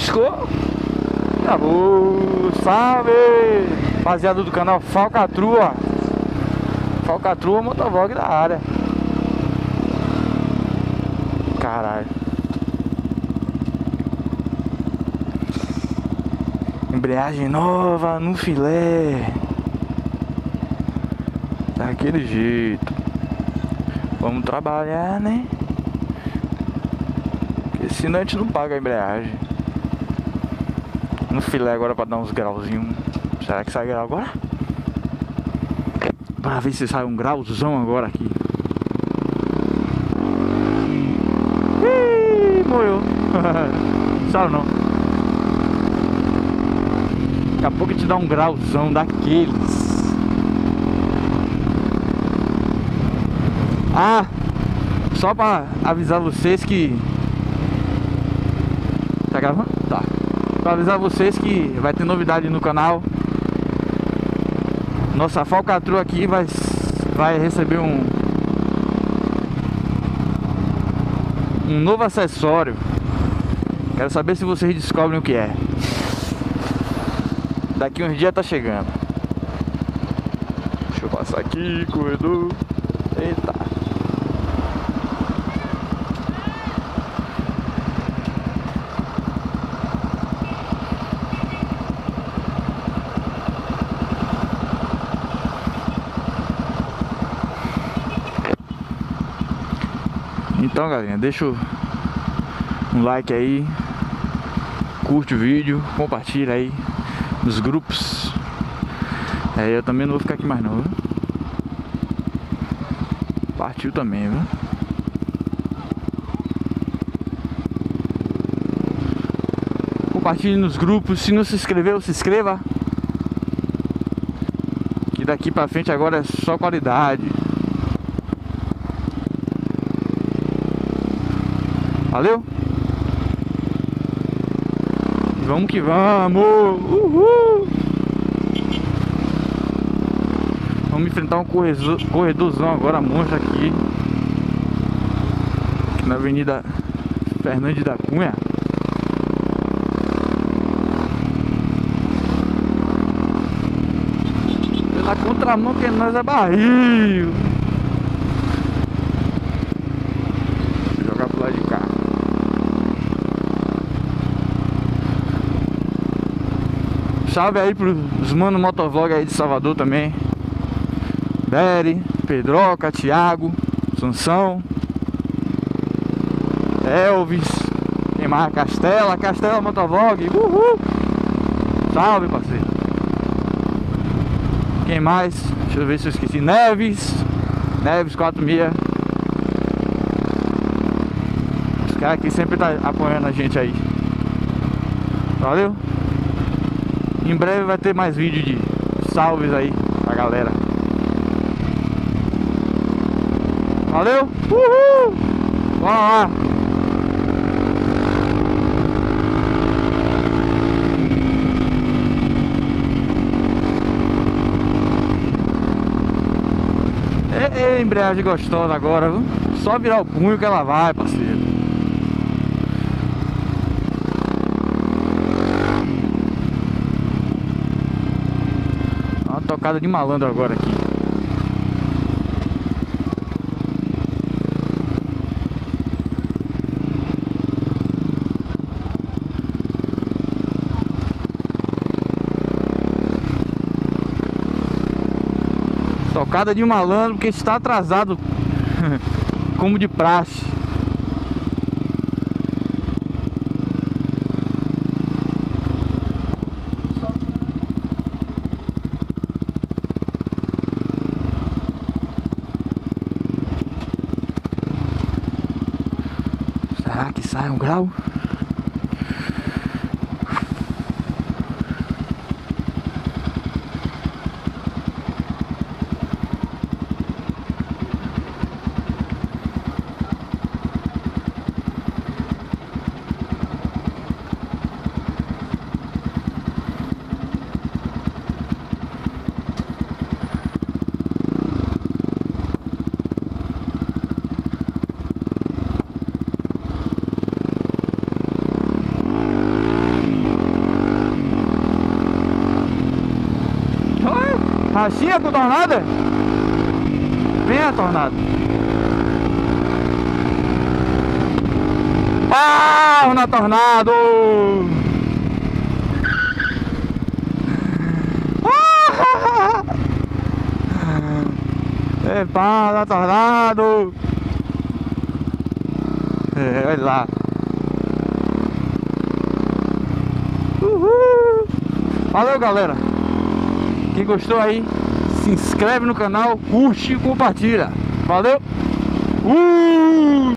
piscou. Acabou. Salve, rapaziada do canal Falcatrua. Falcatrua, motovlog da área. Caralho. Embreagem nova no filé. Daquele jeito. Vamos trabalhar, né? Porque senão a gente não paga a embreagem. No filé agora pra dar uns grauzinhos. Será que sai grau agora? Pra ver se sai um grauzão agora aqui. Ih, morreu. Sabe não. Daqui a pouco a gente dá um grauzão daqueles. Ah, só pra avisar vocês que... Tá gravando? Tá. Pra avisar vocês que vai ter novidade no canal. Nossa falcatrua aqui vai receber um novo acessório. Quero saber se vocês descobrem o que é. Daqui uns dias tá chegando. Deixa eu passar aqui, corredor. Eita. Então, galerinha, deixa um like aí, curte o vídeo, compartilha aí nos grupos. Eu também não vou ficar aqui mais não, viu? Partiu também, viu? Compartilhe nos grupos. Se não se inscreveu, se inscreva. Que daqui pra frente agora é só qualidade. Valeu? Vamos que vamos! Uhul! Vamos enfrentar um corredorzão agora, monstro aqui na Avenida Fernandes da Cunha. Pela contramão que nós é barril. Vou jogar pro lado de cá. Salve aí pros mano motovlog aí de Salvador também. Beri, Pedroca, Thiago, Sansão, Elvis, quem mais? Castela motovlog. Uhul! Salve, parceiro. Quem mais? Deixa eu ver se eu esqueci. Neves 46. Os caras aqui sempre tá apoiando a gente aí. Valeu? Em breve vai ter mais vídeo de salves aí pra galera. Valeu? Uhul! Vamos lá! Embreagem gostosa agora, viu? Só virar o punho que ela vai, parceiro. Uma tocada de malandro agora aqui. Tocada de malandro, porque está atrasado como de praxe. Será que sai um grau? Assim é com tornada? Vem a tornada. Ah, na tornado! Epa, na tornado! É, olha lá. Uhul. Valeu, galera. Quem gostou aí, se inscreve no canal, curte e compartilha. Valeu!